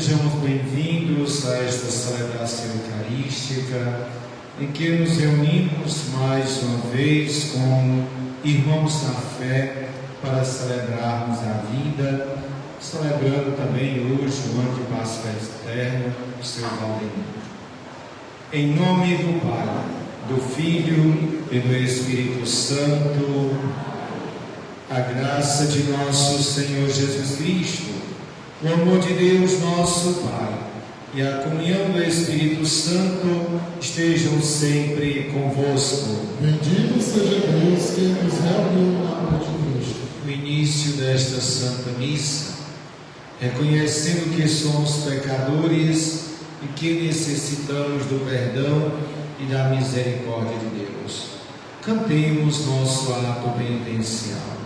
Sejamos bem-vindos a esta celebração eucarística, em que nos reunimos mais uma vez como irmãos na fé para celebrarmos a vida, celebrando também hoje o ano de Páscoa Eterna, o seu Valdemiro. Em nome do Pai, do Filho e do Espírito Santo, a graça de nosso Senhor Jesus Cristo, o amor de Deus nosso Pai e a comunhão do Espírito Santo estejam sempre convosco. Bendito seja Deus que nos reuniu na morte de Cristo. No início desta Santa Missa, reconhecendo que somos pecadores e que necessitamos do perdão e da misericórdia de Deus, cantemos nosso ato penitencial.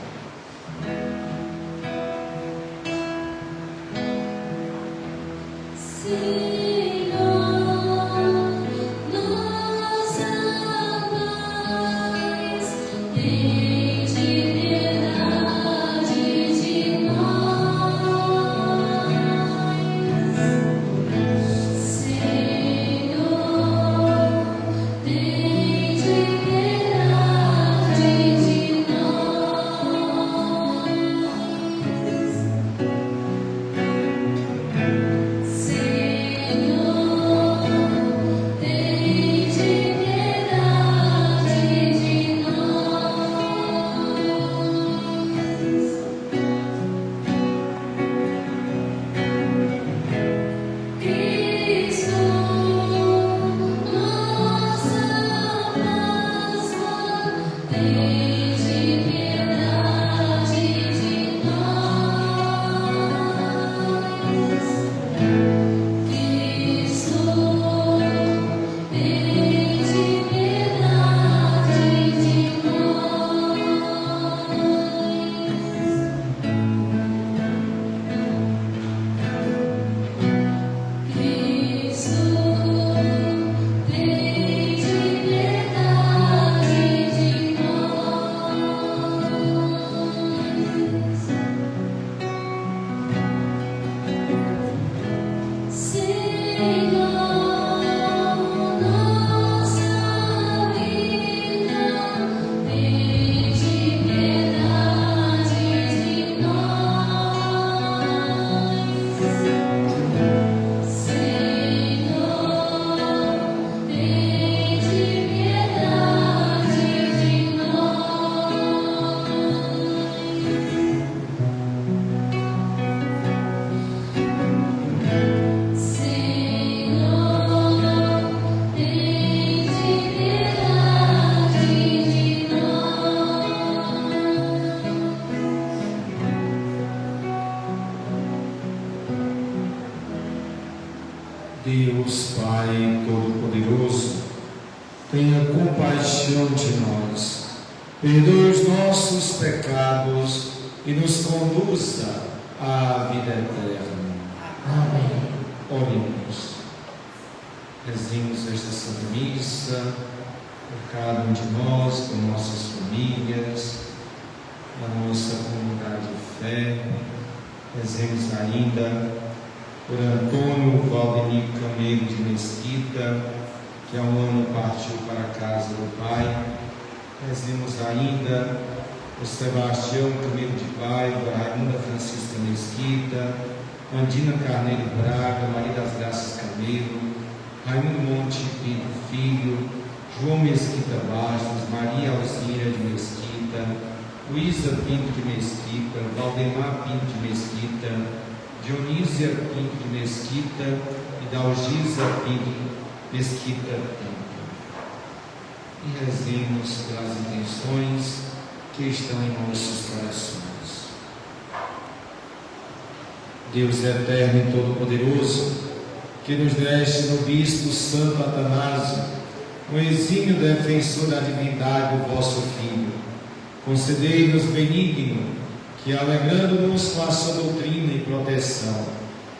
Deus Pai Todo-Poderoso, tenha compaixão de nós, perdoe os nossos pecados e nos conduza à vida eterna. Amém. Oremos. Rezemos esta Santa Missa por cada um de nós, por nossas famílias, na nossa comunidade de fé. Rezemos ainda por Antônio Valdemiro Camelo de Mesquita, que há um ano partiu para a casa do Pai. Rezemos ainda por Sebastião Camelo de Paiva, Raimunda Francisca Mesquita, Andina Carneiro Braga, Maria das Graças Camelo, Raimundo Monte Pinto Filho, João Mesquita Bastos, Maria Alzira de Mesquita, Luísa Pinto de Mesquita, Valdemar Pinto de Mesquita, Dionísia Pinto de Mesquita e Dalgisa Pinto Mesquita Pinto. E rezemos pelas intenções que estão em nossos corações. Deus eterno e todo-poderoso, que nos deste no Bispo Santo Atanásio, um exímio defensor da divindade do vosso Filho, concedei-nos benigno que, alegrando-nos com a sua doutrina e proteção,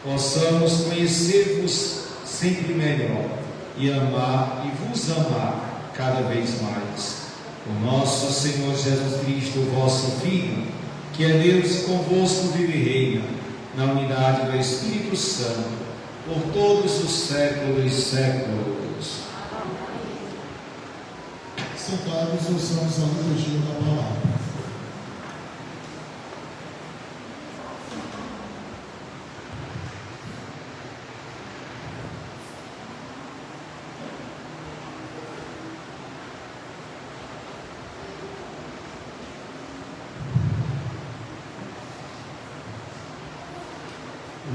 possamos conhecer-vos sempre melhor e amar e vos amar cada vez mais. O nosso Senhor Jesus Cristo, o vosso Filho, que é Deus e convosco vive e reina, na unidade do Espírito Santo, por todos os séculos e séculos. Sentados, ouçamos a liturgia da palavra.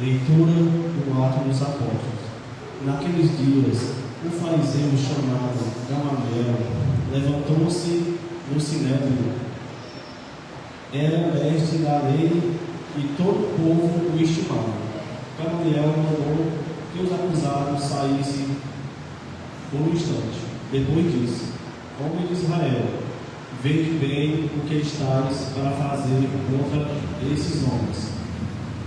Leitura do Atos dos Apóstolos. Naqueles dias, o fariseu chamado Gamaliel levantou-se no sinédrio. Era mestre da lei e todo o povo o estimava. Gamaliel mandou que os acusados saíssem por um instante. Depois disse: Homem de Israel, vede bem o que estáis para fazer contra esses homens.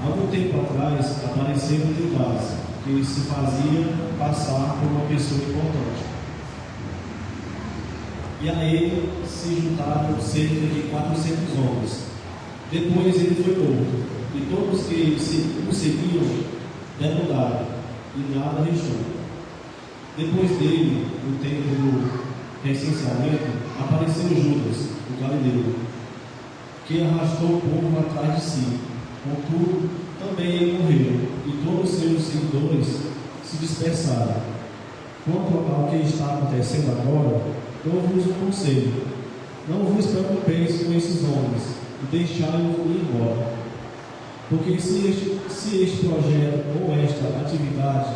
Algum tempo atrás, apareceu um Judas, que se fazia passar por uma pessoa importante. E a ele se juntaram cerca de 400 homens. Depois ele foi morto, e todos que o seguiam deram dado, e nada restou. Depois dele, no tempo do recenseamento, apareceu Judas, o Galileu, que arrastou o povo atrás de si. Contudo, também ele morreu, e todos os seus seguidores se dispersaram. Quanto ao que está acontecendo agora, dou-vos um conselho: não vos preocupeis com esses homens, e deixai-os ir embora. Porque se este projeto ou esta atividade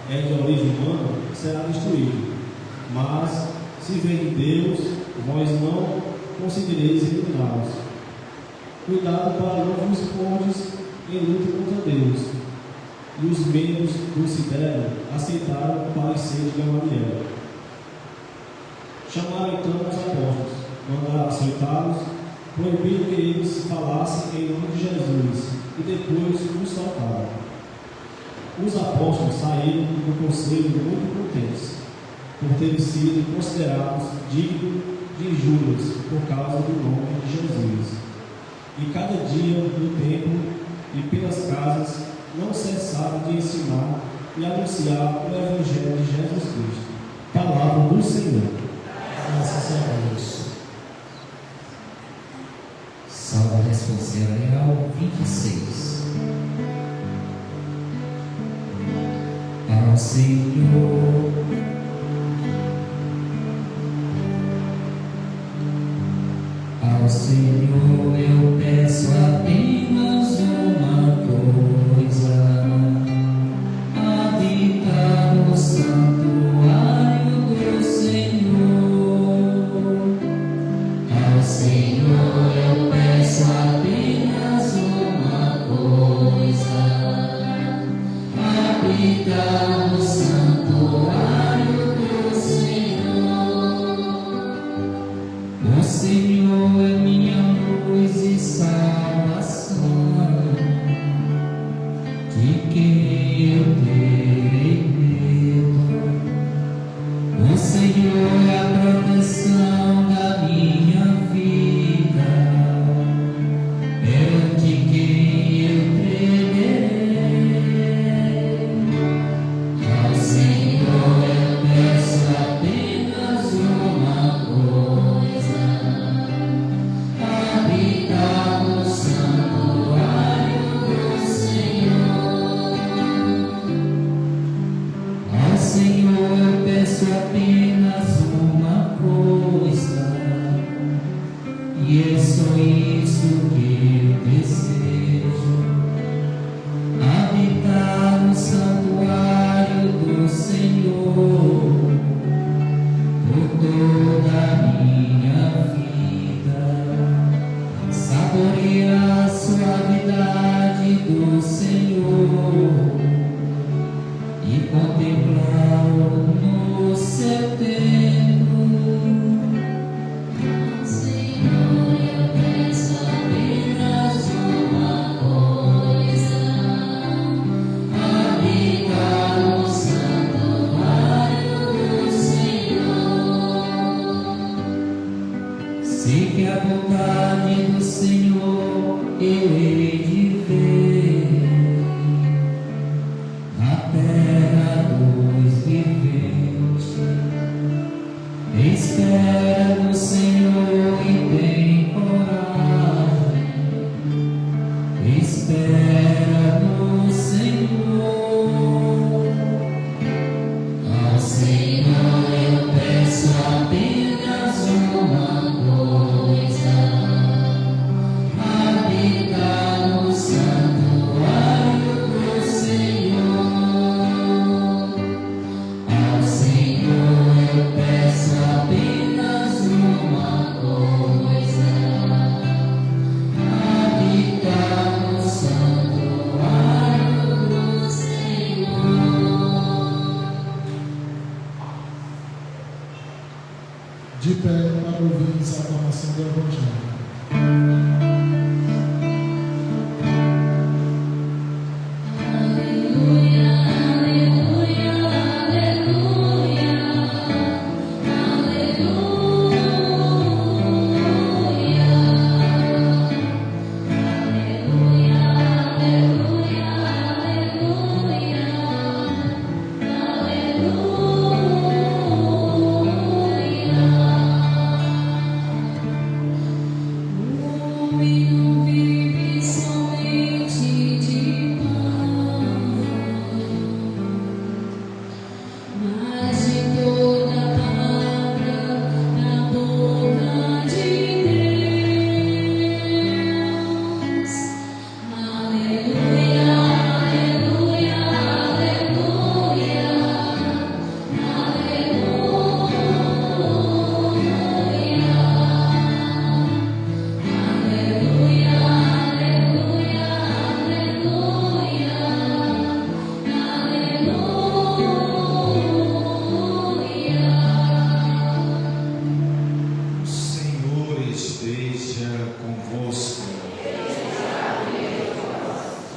é de origem humana, será destruído. Mas, se vem de Deus, vós não conseguireis eliminá-los. Cuidado para não vos pordes em luta contra Deus. E os membros do Sinédrio aceitaram o parecer de Gamaliel. Chamaram então os apóstolos, mandaram açoitá-los, proibiram que eles falassem em nome de Jesus, e depois os soltaram. Os apóstolos saíram do conselho muito contentes, por terem sido considerados dignos de injúrias por causa do nome de Jesus. E cada dia no templo e pelas casas não cessaram de ensinar e anunciar o Evangelho de Jesus Cristo. Palavra do Senhor. Graças a Deus. Salmo responsorial 26. Ao Senhor, ao Senhor eu peço apenas uma coisa: habitar no santuário do Senhor. Ao Senhor eu peço apenas uma coisa: habitar no santuário do Senhor. O Senhor é minha luz e salvação, de quem eu terei medo? O Senhor é a proteção da minha vida, é de quem eu temerei. Ao Senhor eu peço apenas uma coisa: habitar no santuário do Senhor. Ao Senhor eu peço apenas uma coisa, e é só isso que eu desejo: habitar no santuário do Senhor por toda a minha vida, saborear a suavidade do Senhor e contemplá-lo no seu templo. Senhor, eu peço apenas uma coisa: habitar no santuário do Senhor. Sei que a vontade do Senhor eu hei de ver, até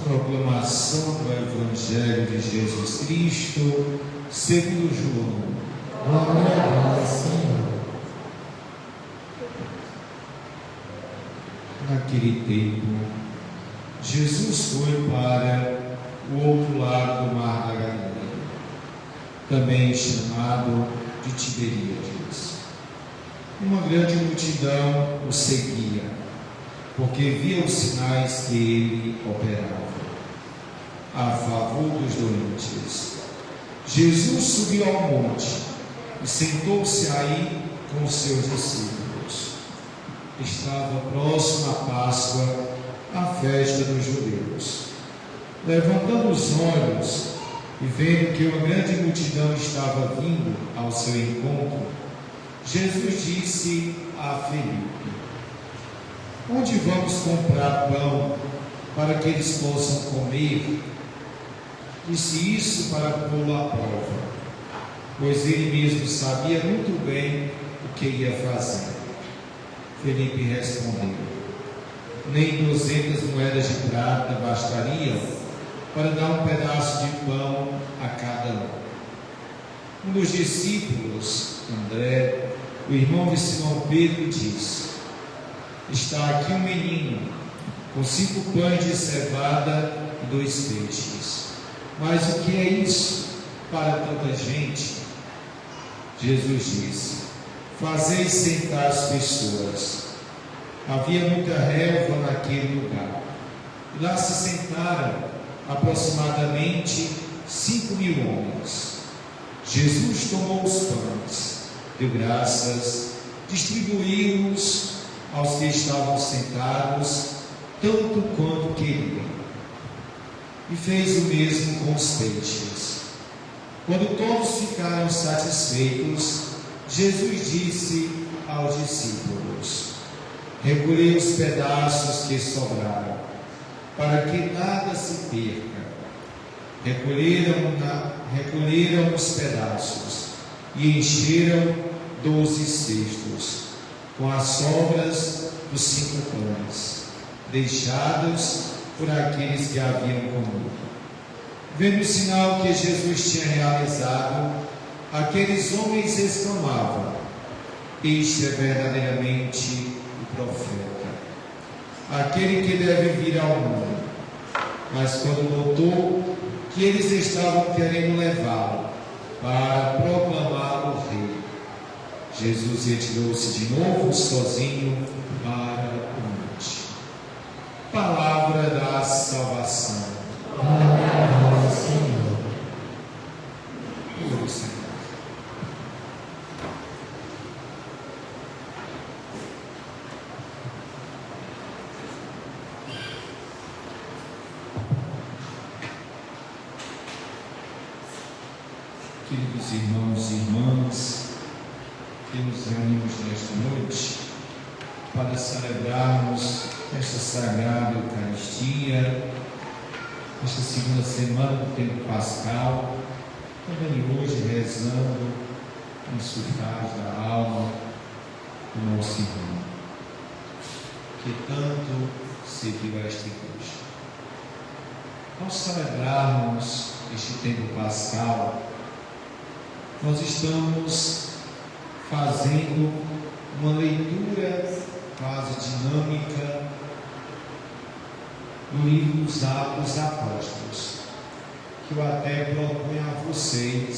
Proclamação do Evangelho de Jesus Cristo, segundo João. Glória a vós, Senhor. Naquele tempo, Jesus foi para o outro lado do mar da Galileia, também chamado de Tiberíades. Uma grande multidão o seguia, porque via os sinais que ele operava a favor dos doentes. Jesus subiu ao monte e sentou-se aí com os seus discípulos. Estava próxima a Páscoa, a festa dos judeus. Levantando os olhos e vendo que uma grande multidão estava vindo ao seu encontro, Jesus disse a Felipe: onde vamos comprar pão para que eles possam comer? Disse isso para pô-lo à prova, pois ele mesmo sabia muito bem o que ia fazer. Felipe respondeu: nem 200 moedas de prata bastariam para dar um pedaço de pão a cada um. Um dos discípulos, André, o irmão de Simão Pedro, disse: está aqui um menino com 5 pães de cevada e 2 peixes. Mas o que é isso para tanta gente? Jesus disse: fazeis sentar as pessoas. Havia muita relva naquele lugar, e lá se sentaram aproximadamente 5.000 homens. Jesus tomou os pães, deu graças, distribuiu-os aos que estavam sentados, tanto quanto queriam, e fez o mesmo com os peixes. Quando todos ficaram satisfeitos, Jesus disse aos discípulos: recolhei os pedaços que sobraram, para que nada se perca. Recolheram os pedaços e encheram 12 cestos, com as sobras dos 5 pães, deixados por aqueles que haviam comido. Vendo o sinal que Jesus tinha realizado, aqueles homens exclamavam: este é verdadeiramente o profeta, aquele que deve vir ao mundo. Mas quando notou que eles estavam querendo levá-lo para proclamá-lo rei, Jesus retirou-se de novo sozinho para o monte. Palavra da salvação. Glória a vós, Senhor. Glória ao Senhor. Queridos irmãos e irmãs, que nos reunimos nesta noite para celebrarmos esta sagrada Eucaristia, esta segunda semana do tempo pascal, também hoje rezando em sufrágio da alma do nosso irmão, que tanto serviu a esta igreja. Ao celebrarmos este tempo pascal, nós estamos fazendo uma leitura quase dinâmica no livro dos Atos dos Apóstolos, que eu até proponho a vocês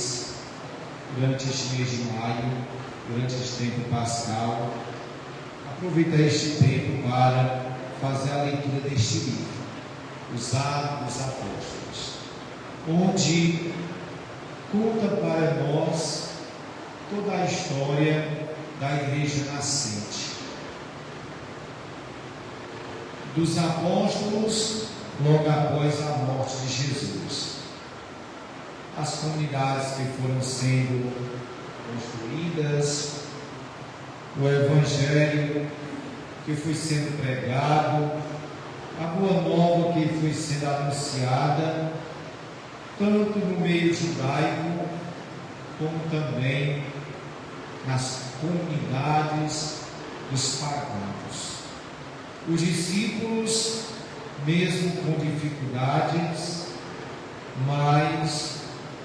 durante este mês de maio, durante este tempo pascal, aproveitar este tempo para fazer a leitura deste livro, Os Atos dos Apóstolos, onde conta para nós toda a história da igreja nascente, dos apóstolos logo após a morte de Jesus, as comunidades que foram sendo construídas, o evangelho que foi sendo pregado, a boa nova que foi sendo anunciada, tanto no meio judaico, como também nas comunidades dos pagãos. Os discípulos, mesmo com dificuldades, mas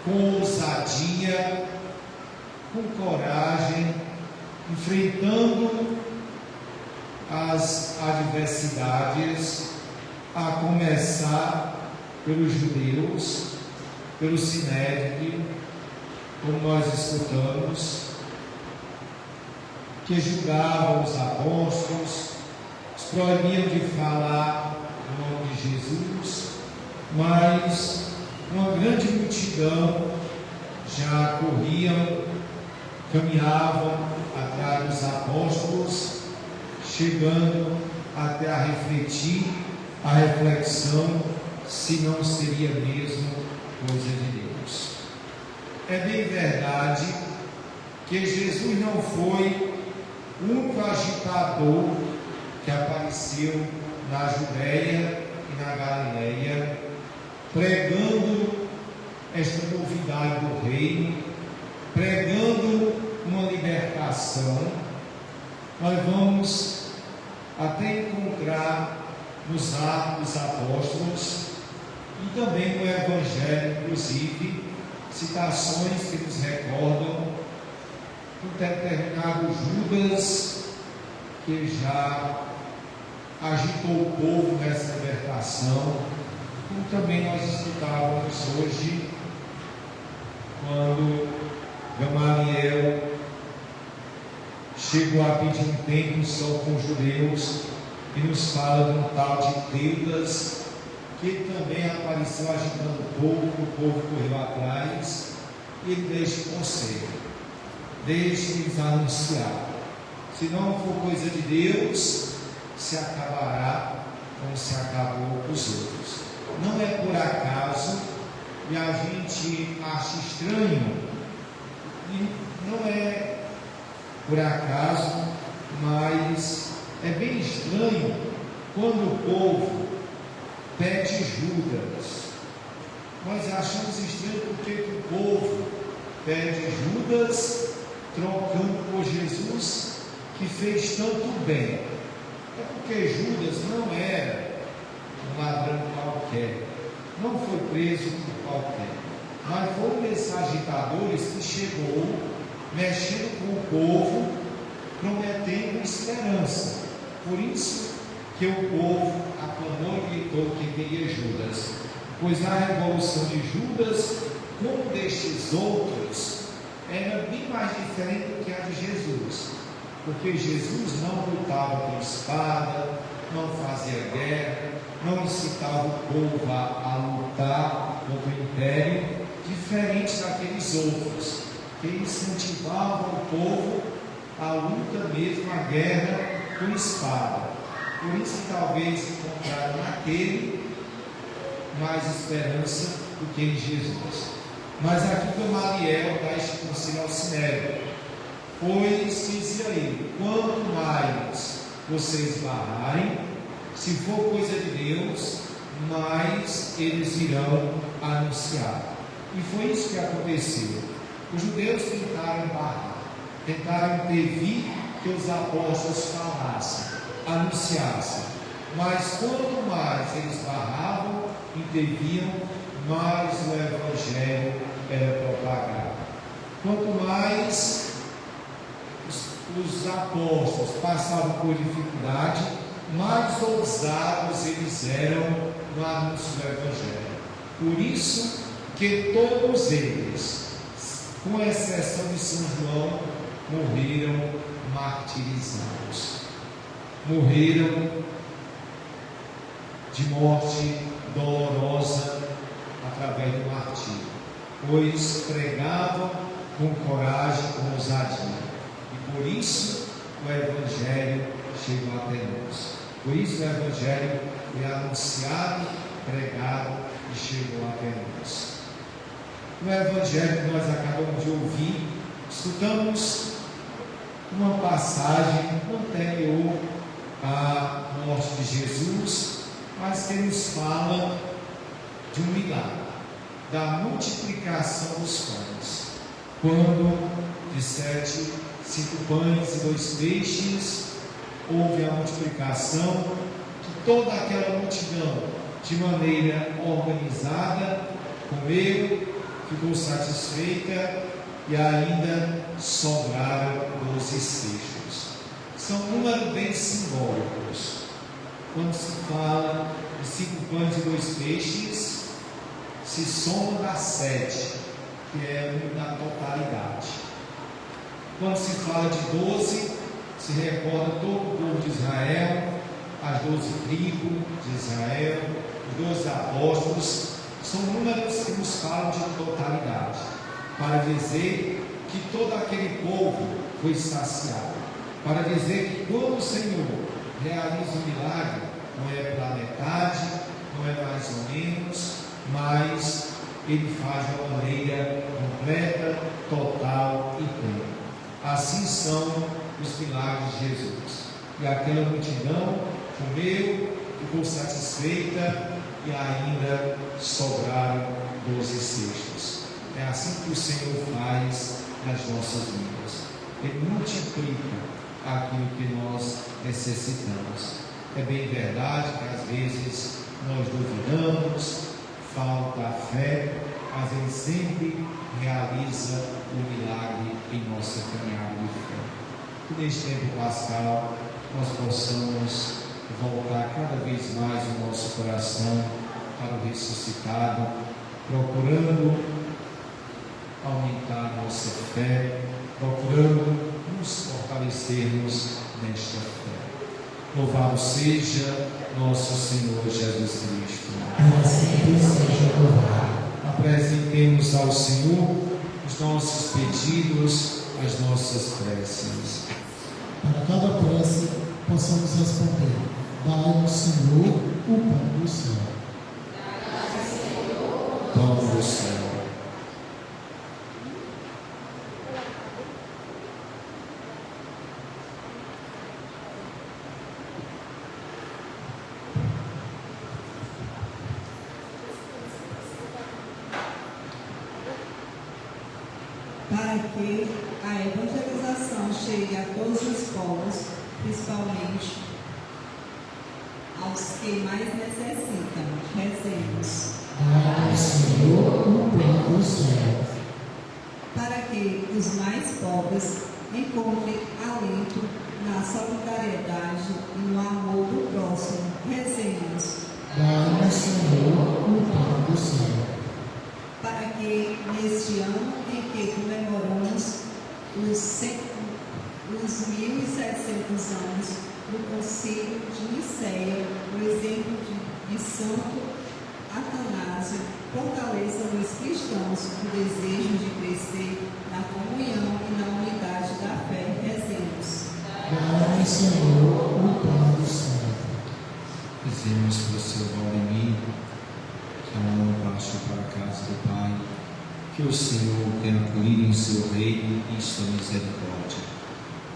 com ousadia, com coragem, enfrentando as adversidades, a começar pelos judeus, pelo Sinédrio, como nós escutamos, que julgavam os apóstolos, os proibiam de falar o nome de Jesus, mas uma grande multidão já corriam, caminhavam atrás dos apóstolos, chegando até a refletir a reflexão se não seria mesmo coisa de Deus. É bem verdade que Jesus não foi o único agitador que apareceu na Judéia e na Galileia, pregando esta novidade do reino, pregando uma libertação. Nós vamos até encontrar nos Atos dos Apóstolos e também no Evangelho, inclusive, citações que nos recordam um determinado Judas que já agitou o povo nessa libertação, como também nós estudávamos hoje, quando Gamaliel chegou a pedir um tempo só com os judeus e nos fala de um tal de Teudas, que também apareceu agitando o povo correu atrás, e ele deixa o conselho: deixe-nos anunciar, se não for coisa de Deus, se acabará como se acabou os outros. Não é por acaso, e a gente acha estranho, e não é por acaso, mas é bem estranho quando o povo pede Judas. Nós achamos estranho porque o povo pede Judas trocando por Jesus, que fez tanto bem. É porque Judas não era um ladrão qualquer, não foi preso por qualquer, mas foi um desses agitadores que chegou mexendo com o povo, prometendo esperança. Por isso que o povo aclamou e gritou que queria Judas, pois a revolução de Judas, como destes outros, era bem mais diferente do que a de Jesus, porque Jesus não lutava com espada, não fazia guerra, não incitava o povo a lutar contra o império, diferente daqueles outros, que incentivavam o povo à luta mesmo, à guerra com espada. Por isso que talvez encontraram naquele mais esperança do que em Jesus. Mas aqui Gamaliel dá este conselho ao Sinédrio, pois dizia ele: quanto mais vocês barrarem, se for coisa de Deus, mais eles irão anunciar. E foi isso que aconteceu. Os judeus tentaram barrar, tentaram impedir que os apóstolos falassem, anunciassem, mas quanto mais eles barravam, impediam, mais o evangelho era propagado. Quanto mais os apóstolos passavam por dificuldade, mais ousados eles eram no anúncio do evangelho. Por isso que todos eles, com exceção de São João, morreram martirizados, morreram de morte dolorosa através do martírio, pois pregavam com coragem, com ousadia, e por isso o Evangelho chegou até nós. Por isso o Evangelho foi anunciado, pregado e chegou até nós. No Evangelho que nós acabamos de ouvir, estudamos uma passagem, não anterior à morte de Jesus, mas que nos fala de um milagre, da multiplicação dos pães. Quando de 5 pães e 2 peixes, houve a multiplicação de toda aquela multidão, de maneira organizada, comeu, ficou satisfeita e ainda sobraram 12 cestos. São números bem simbólicos. Quando se fala de 5 pães e 2 peixes, se soma da 7, que é na totalidade. Quando se fala de 12, se recorda todo o povo de Israel, as 12 tribos de Israel, os 12 apóstolos. São números que nos falam de totalidade, para dizer que todo aquele povo foi saciado, para dizer que quando o Senhor realiza um milagre, não é pela metade, não é mais ou menos, mas Ele faz de uma maneira completa, total e plena. Assim são os milagres de Jesus. E aquela multidão comeu, ficou satisfeita e ainda sobraram 12 cestos. É assim que o Senhor faz nas nossas vidas. Ele multiplica aquilo que nós necessitamos. É bem verdade que às vezes nós duvidamos, falta a fé, mas Ele sempre realiza o milagre em nossa caminhada de fé. Que neste tempo pascal nós possamos voltar cada vez mais o nosso coração para o ressuscitado, procurando aumentar a nossa fé, procurando nos fortalecermos nesta fé. Louvado seja nosso Senhor Jesus Cristo. Sempre seja louvado. Apresentemos ao Senhor os nossos pedidos, as nossas preces. Para cada prece, possamos responder: dai ao Senhor o pão do céu. Pão do céu. Para que a evangelização chegue a todos os povos, principalmente aos que mais necessitam. Rezemos. Dai ao Senhor o pão do céu. Para que os mais pobres encontrem alento na solidariedade e no amor do próximo. Rezemos. Dai ao Senhor o pão do céu. Para que neste ano em que comemoramos os 1700 anos do Concílio de Nicéia, o exemplo de Santo Atanásio fortaleça os cristãos o desejo de crescer na comunhão e na unidade da fé. Rezemos. Dai ao Senhor o pão do céu. Rezemos pelo seu Valdemiro, que não partiu para a casa do Pai, que o Senhor tenha acolhido em seu reino e sua misericórdia.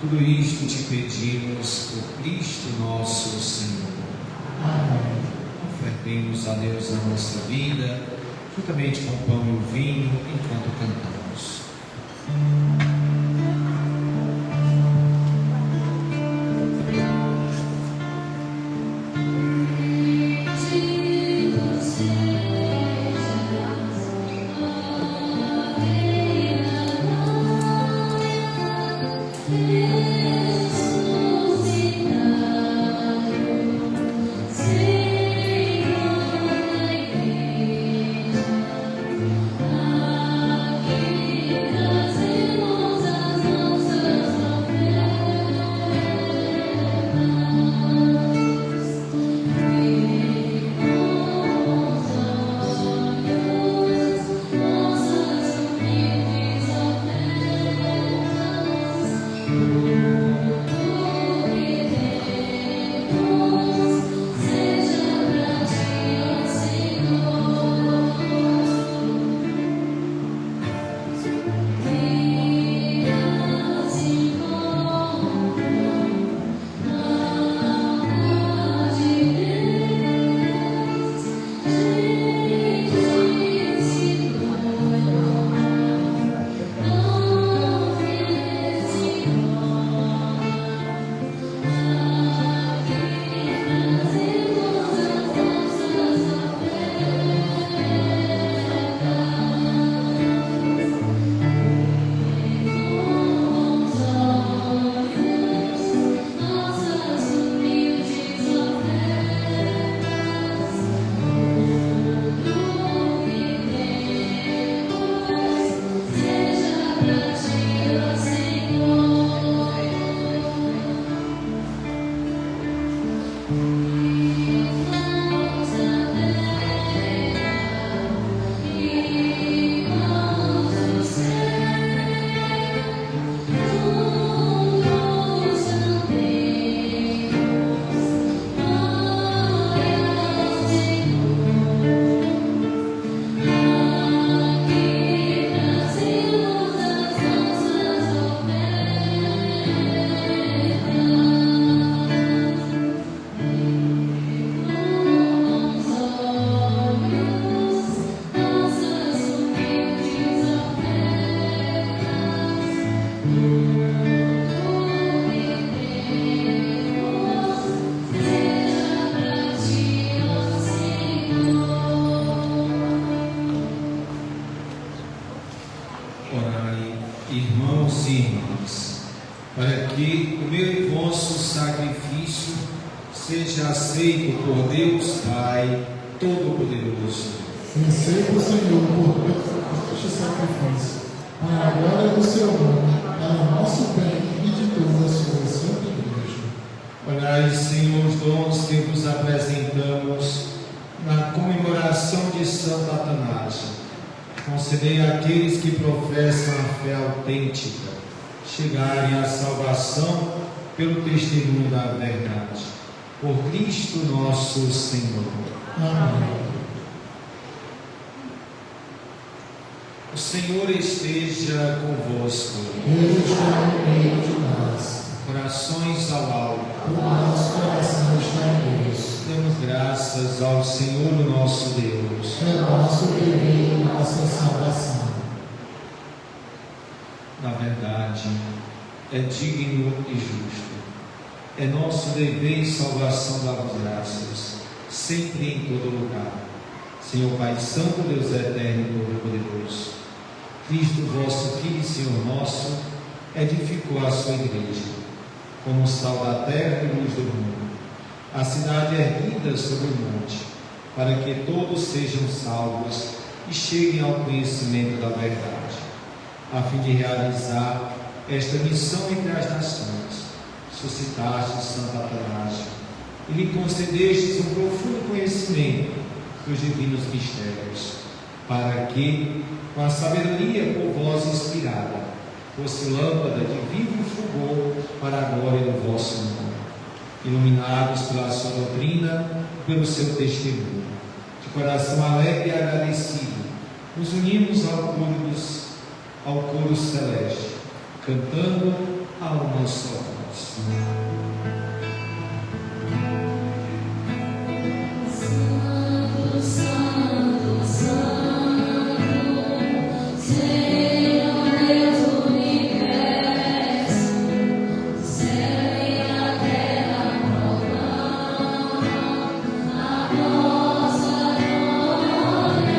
Tudo isto te pedimos por Cristo nosso Senhor. Amém. Ofertemos a Deus a nossa vida, juntamente com o pão e o vinho, enquanto cantamos. Senhor. Orai, irmãos e irmãs, para que o meu e vosso sacrifício seja aceito por Deus Pai Todo-Poderoso. Receba o Senhor por este sacrifício, para a glória do seu nome, para o nosso bem e de toda a sua santa igreja. Orai, Senhor, os dons que vos apresentamos na comemoração de Santo Atanásio. Concedei àqueles que professam a fé autêntica chegarem à salvação pelo testemunho da verdade. Por Cristo nosso Senhor. Amém. O Senhor esteja convosco. Ele está no meio de nós. Corações ao alto. O nosso coração está em Deus. Damos graças ao Senhor nosso Deus. É nosso dever e nossa salvação. Na verdade, é digno e justo. É nosso dever e salvação dar graças, sempre e em todo lugar. Senhor Pai Santo, Deus eterno e todo-poderoso, Cristo, vosso Filho e Senhor nosso, edificou a sua igreja, como sal da terra e luz do mundo, a cidade erguida sobre o monte, para que todos sejam salvos e cheguem ao conhecimento da verdade, a fim de realizar esta missão entre as nações. Suscitaste Santo Atanásio e lhe concedestes um profundo conhecimento dos divinos mistérios, para que, com a sabedoria por vós inspirada, fosse lâmpada de vivo fulgor para a glória do vosso nome, iluminados pela sua doutrina e pelo seu testemunho. De coração alegre e agradecido, nos unimos ao coro celeste, cantando a uma só voz. Santo, Santo, Santo, Senhor Deus do universo, céu e a terra proclamam a vossa glória,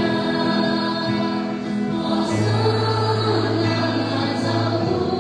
hosana nas alturas,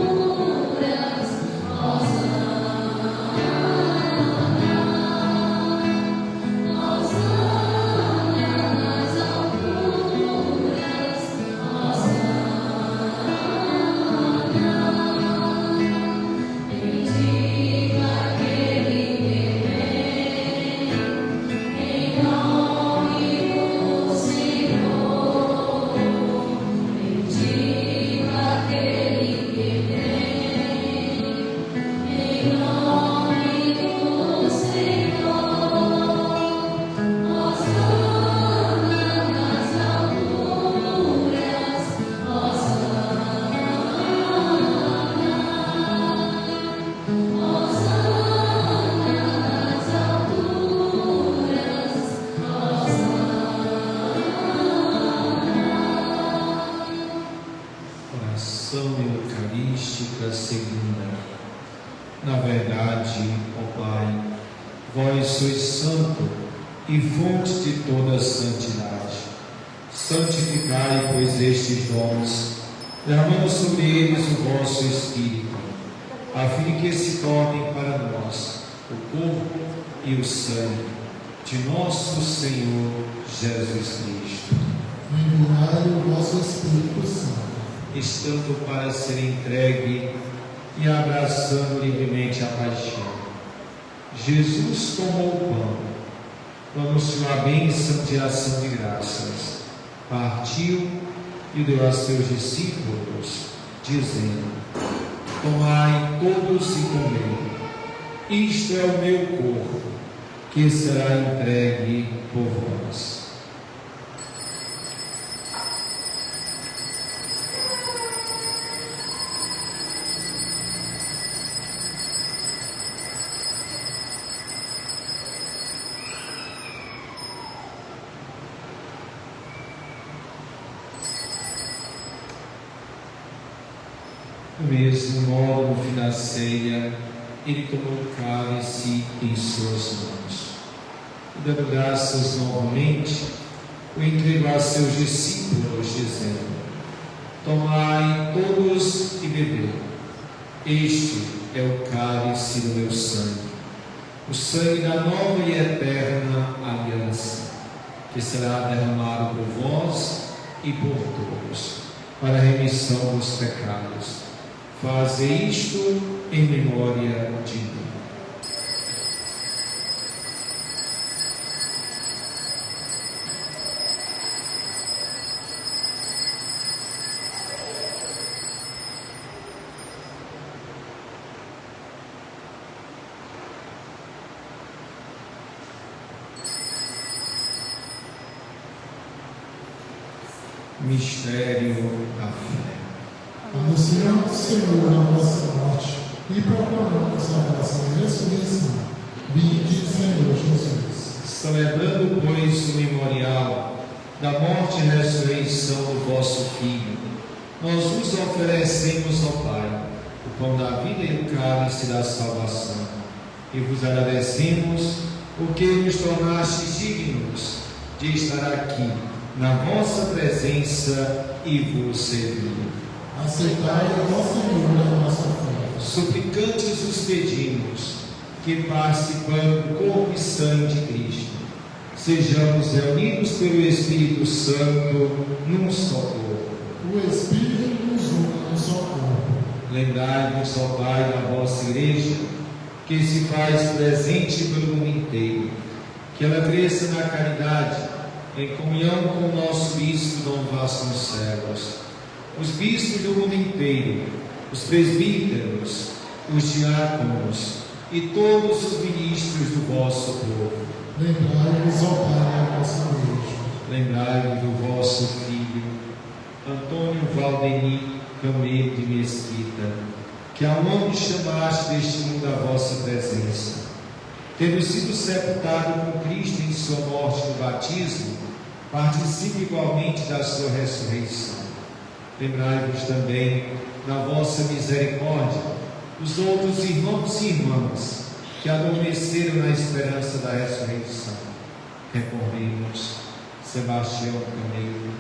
Eucarística segunda. Na verdade, ó Pai, vós sois santo e fonte de toda santidade. Santificai, pois, estes dons, derramando sobre eles o vosso Espírito, a fim que se tornem para nós o corpo e o sangue de nosso Senhor Jesus Cristo. Enviai o vosso Espírito Santo, estando para ser entregue e abraçando livremente a paixão, Jesus tomou o pão, pronunciou a bênção de ação de graças, partiu e deu a seus discípulos, dizendo: tomai todos e comei, isto é o meu corpo, que será entregue por vós. Do mesmo modo, no fim da ceia, ele tomou o cálice em suas mãos. E dando graças novamente, o entregou a seus discípulos, dizendo: tomai todos e bebei. Este é o cálice do meu sangue, o sangue da nova e eterna aliança, que será derramado por vós e por todos, para a remissão dos pecados. Fazei isto em memória de mim. Mistério da fé. Anunciamos, Senhor, a vossa morte e proclamamos a vossa ressurreição. Vinde, Senhor Jesus. Celebrando, pois, o memorial da morte e ressurreição do vosso Filho, nós vos oferecemos, ó Pai, o pão da vida e o cálice da salvação, e vos agradecemos porque nos tornastes dignos de estar aqui na vossa presença e vos servir. Aceitai, ó Senhor, a nossa fé. Suplicantes os pedimos que, participando do corpo e sangue de Cristo, sejamos reunidos pelo Espírito Santo num só corpo. O Espírito nos une num só corpo. Lembrai-vos, ó Pai, da vossa Igreja, que se faz presente pelo mundo inteiro, que ela cresça na caridade, em comunhão com o nosso bispo Dom Vasconcelos, os bispos do mundo inteiro, os presbíteros, os diáconos e todos os ministros do vosso povo. Lembrai-vos, ó Pai, da vossa Igreja. Lembrai-vos do vosso Filho, Antônio Valdemir Camelo de Mesquita, que ao nome chamaste deste mundo a vossa presença, tendo sido sepultado com Cristo em sua morte no batismo, participe igualmente da sua ressurreição. Lembrai-vos também, na vossa misericórdia, os outros irmãos e irmãs que adormeceram na esperança da ressurreição. Recordemos Sebastião Caneiro,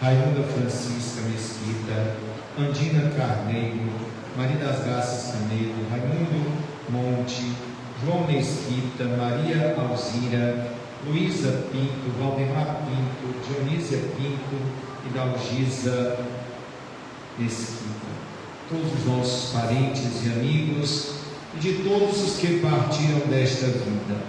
Raimunda Francisca Mesquita, Andina Carneiro, Maria das Graças Caneiro, Raimundo Monte, João Mesquita, Maria Alzira, Luísa Pinto, Valdemar Pinto, Dionísia Pinto e Dalgisa Mesquita, todos os nossos parentes e amigos e de todos os que partiram desta vida.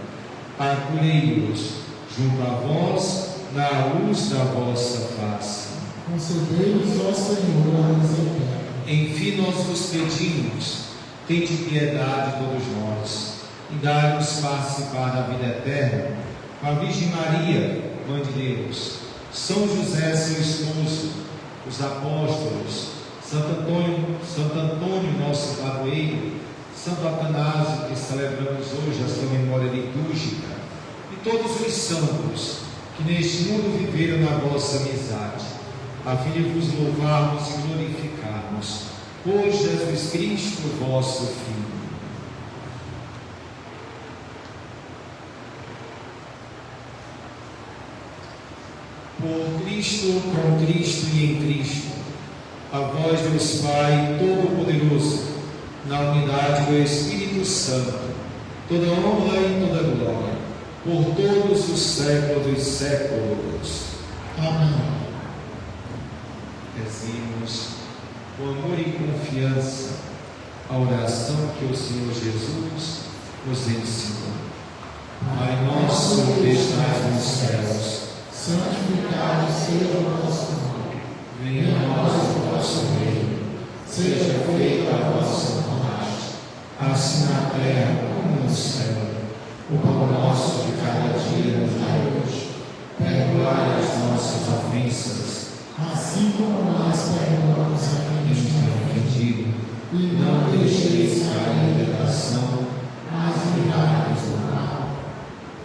Acolhei-os junto a vós na luz da vossa face. Concedei-nos, ó Senhor, a luz eterna. Enfim, nós vos pedimos, tende piedade de todos nós e dai-nos participar da vida eterna com a Virgem Maria, Mãe de Deus, São José, seu esposo, os apóstolos, Santo Antônio, nosso padroeiro, Santo Atanásio, que celebramos hoje a sua memória litúrgica, e todos os santos que neste mundo viveram na vossa amizade, a fim de vos louvarmos e glorificarmos por Jesus Cristo, vosso Filho. Por Cristo, com Cristo e em Cristo, a vós, Deus Pai Todo-Poderoso, na unidade do Espírito Santo, toda honra e toda glória, por todos os séculos dos séculos. Amém. Rezemos com amor e confiança a oração que o Senhor Jesus Nos ensinou. Pai nosso que estás nos céus, santificado seja o vosso nome. venha a nós o vosso reino, seja feita a vossa vontade, assim na terra como no céu. O pão nosso de cada dia nos dai hoje. Perdoai as nossas ofensas, Assim como nós perdoamos a quem que nos nos tem tem ofendido, ofendido, e não deixeis cair em tentação, mas livrai-nos do mal.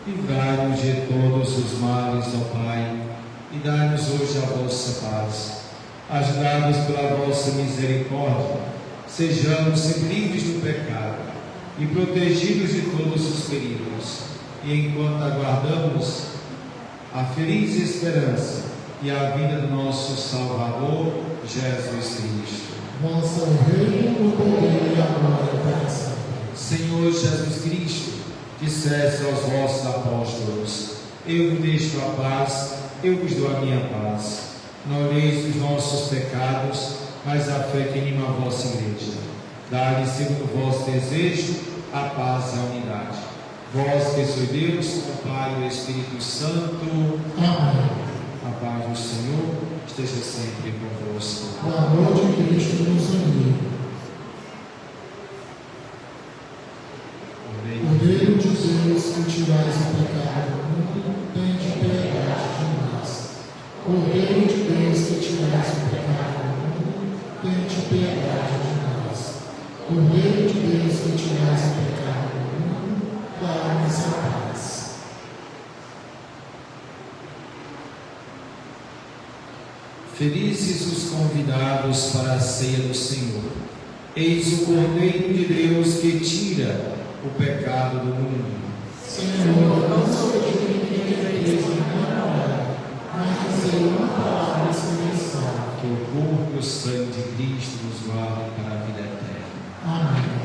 livrai-nos de todos os males, ó Pai, e dai-nos hoje a vossa paz. Ajudados pela vossa misericórdia, sejamos sempre livres do pecado e protegidos de todos os perigos. E enquanto aguardamos a feliz esperança e a vinda do nosso Salvador, Jesus Cristo. Vosso é o reino, o poder e a glória para sempre. Senhor Jesus Cristo, disseste aos vossos apóstolos: eu vos deixo a paz, eu vos dou a minha paz. Não olheis os nossos pecados, mas a fé que anima a vossa igreja. Dai-lhe, segundo o vosso desejo, a paz e a unidade. Vós que sois Deus, o Pai e o Espírito Santo. Amém. A paz do Senhor esteja sempre convosco. O amor de Cristo nos uniu. Cordeiro de Deus, que tirais o pecado do mundo, tende piedade de nós. Cordeiro de Deus, que tirais o pecado do mundo, tende piedade de nós. Cordeiro de Deus, que tirais o pecado do mundo, dá-nos a paz. Felizes os convidados para a ceia do Senhor. Eis o Cordeiro de Deus que tira o pecado do mundo. Senhor, não sou digno de entrar na minha hora, mas dizer uma palavra sem salvo. Que o corpo e o sangue de Cristo nos guardem para a vida eterna. Amém.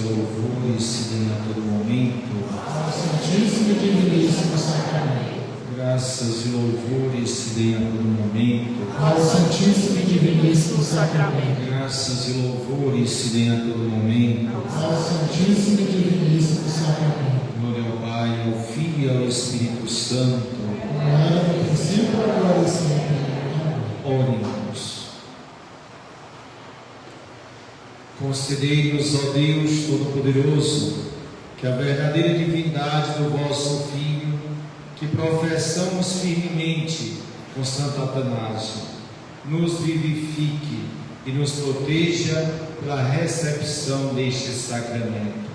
e louvores se deem a todo momento. Ao Santíssimo e Diviníssimo Sacramento. Graças e louvores se deem a todo momento. Ao Santíssimo e Diviníssimo Sacramento. Graças e louvores se deem a todo momento. Ao Santíssimo e Diviníssimo Sacramento. Glória ao Pai, ao Filho e ao Espírito Santo. Como era no princípio, agora e sempre. Amém. Oremos. Concedei-nos, ó Deus Todo-Poderoso, que a verdadeira divindade do vosso Filho, que professamos firmemente com Santo Atanásio, nos vivifique e nos proteja pela recepção deste sacramento.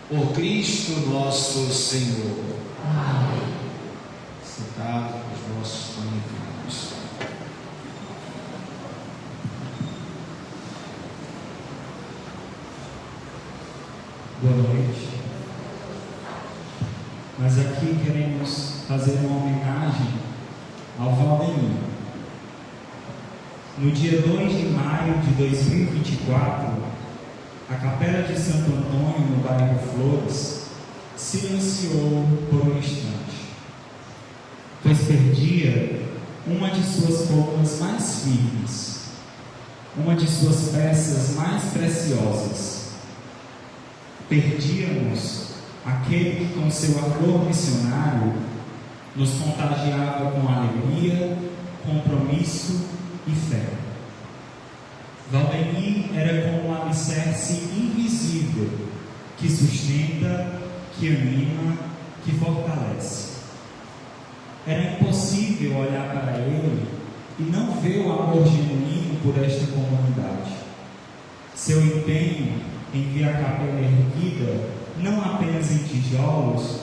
Por Cristo nosso Senhor. Amém. Sentados os nossos convidados. Boa noite. Nós aqui queremos fazer uma homenagem ao Valdemir. No dia 2 de maio de 2024, a Capela de Santo Antônio, no bairro Flores, silenciou por um instante, pois perdia uma de suas coluna mais firmes, uma de suas peças mais preciosas. Perdíamos aquele que, com seu ardor missionário, nos contagiava com alegria, compromisso e fé. Valdemir era como um alicerce invisível que sustenta, que anima, que fortalece. Era impossível olhar para ele e não ver o amor genuíno por esta comunidade. Seu empenho em ver a capela erguida não apenas em tijolos,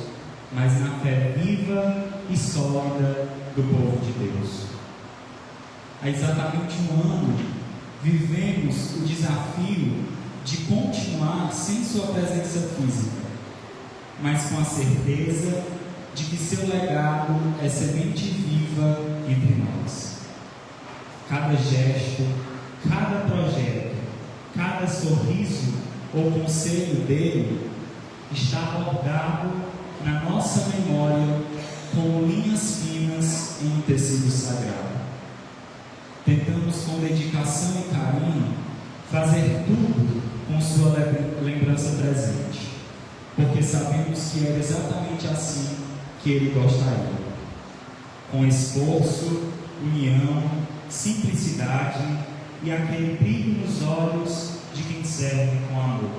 mas na fé viva e sólida do povo de Deus. Há exatamente um ano vivemos o desafio de continuar sem sua presença física, mas com a certeza de que seu legado é semente viva entre nós. Cada gesto, cada projeto, cada sorriso ou conselho dele está bordado na nossa memória como linhas finas em um tecido sagrado. Tentamos com dedicação e carinho fazer tudo com sua lembrança presente, porque sabemos que era exatamente assim que ele gostaria. Com esforço, união, simplicidade e aquele brilho nos olhos de quem serve com amor.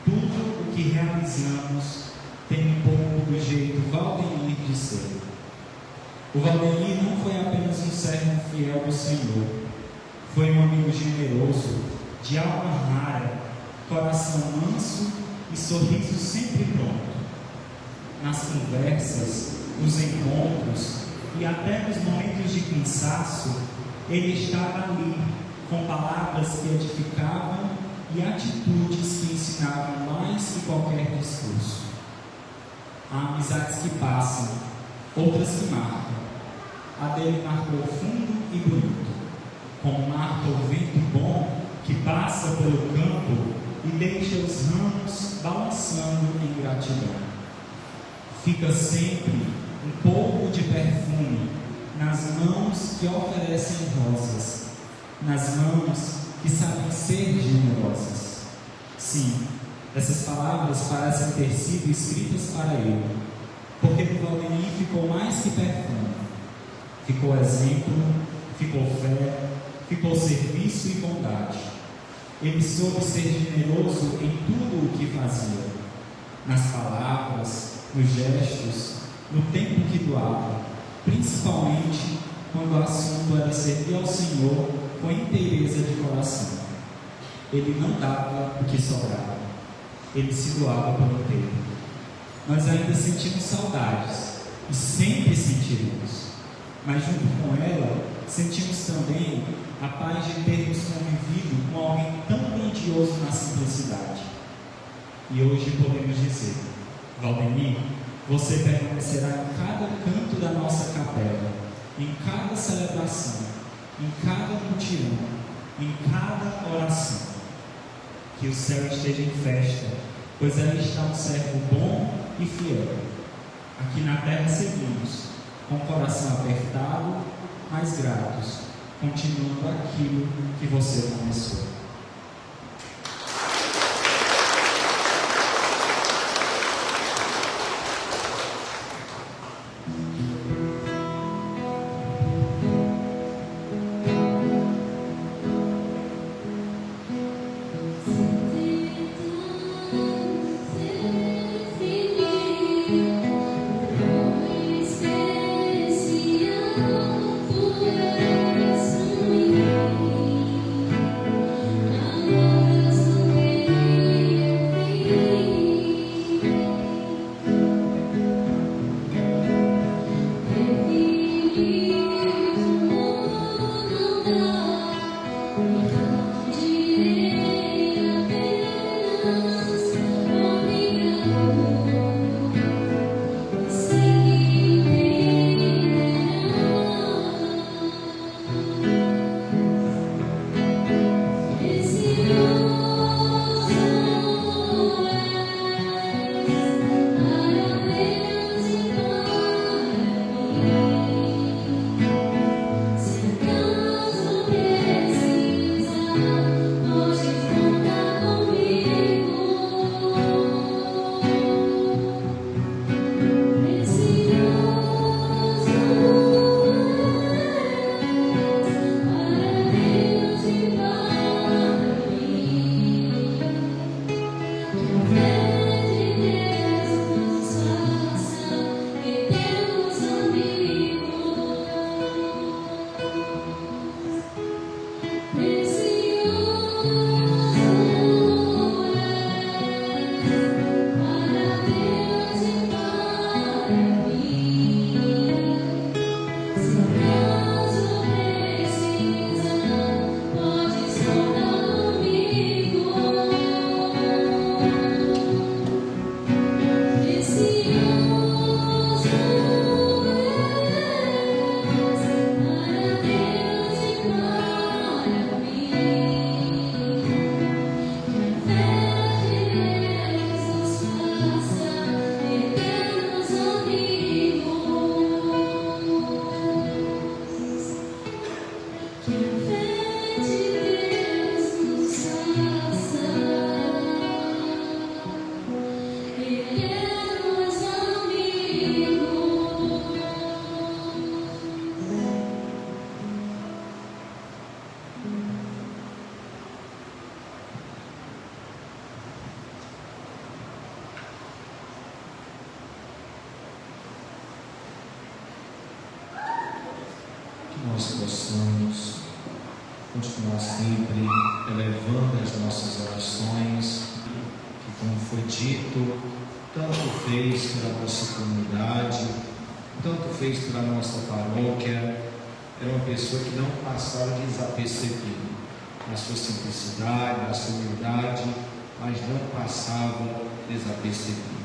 Tudo o que realizamos tem um pouco do jeito Valdemir de ser. O Valdemir não foi apenas um servo fiel do Senhor, foi um amigo generoso, de alma rara, coração manso e sorriso sempre pronto. Nas conversas, nos encontros e até nos momentos de cansaço, ele estava ali, com palavras que edificavam e atitudes que ensinavam mais que qualquer discurso. Há amizades que passam, outras que marcam. A dele marcou fundo e bonito, como marca o vento bom que passa pelo campo e deixa os ramos balançando em gratidão. Fica sempre um pouco de perfume nas mãos que oferecem rosas, nas mãos que sabem ser generosas. Sim, essas palavras parecem ter sido escritas para ele, porque do Valdemir ficou mais que perfume. Ficou exemplo, ficou fé, ficou serviço e bondade. Ele soube ser generoso em tudo o que fazia, nas palavras, nos gestos, no tempo que doava, principalmente quando o assunto era servir ao Senhor com inteireza de coração. Ele não dava o que sobrava, ele se doava por inteiro. Nós ainda sentimos saudades, e sempre sentiremos, mas junto com ela, sentimos também a paz de termos convivido com alguém tão grandioso na simplicidade. E hoje podemos dizer: Valdemir, você permanecerá em cada canto da nossa capela, em cada celebração, em cada mutirão, em cada oração. que o céu esteja em festa, pois ali está um servo bom e fiel. Aqui na terra seguimos, com o coração apertado, mas gratos, continuando aquilo que você começou. Nós possamos continuar sempre elevando as nossas orações, que, como foi dito, tanto fez pela nossa comunidade, tanto fez pela nossa paróquia. Era uma pessoa que não passava desapercebido na sua simplicidade, na sua humildade, mas não passava desapercebido.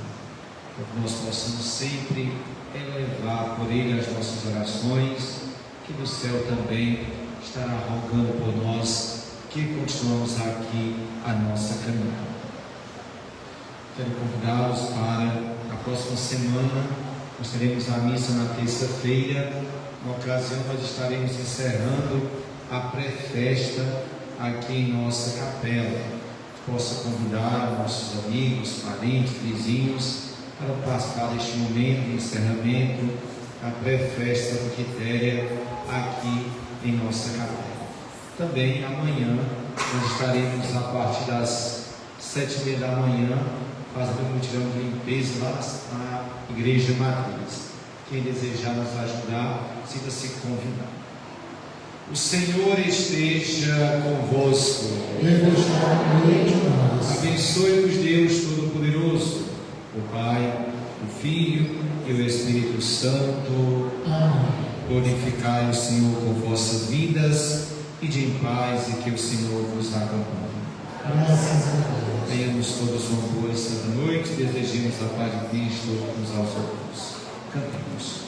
Então, que nós possamos sempre elevar por ele as nossas orações, que no céu também estará rogando por nós que continuamos aqui a nossa caminhada. Quero convidá-los para a próxima semana. Nós teremos a missa na terça-feira. Na ocasião, nós estaremos encerrando a pré-festa aqui em nossa capela. Possa convidar nossos amigos, parentes, vizinhos para participar deste momento de encerramento, a pré-festa do Quitéria aqui em nossa capela. Também amanhã nós estaremos a partir das 7h30 da manhã fazendo um mutirão de limpeza lá na Igreja Matriz. Quem desejar nos ajudar, sinta-se convidado. O Senhor esteja convosco. Abençoe-vos Deus Todo-Poderoso, o Pai, o Filho e o Espírito Santo. Amém. Glorificai o Senhor com vossas vidas e de em paz, e que o Senhor vos acompanhe. Graças a Deus. Tenhamos todos uma boa e santa noite. Desejemos a paz de Cristo uns aos outros. Cantemos.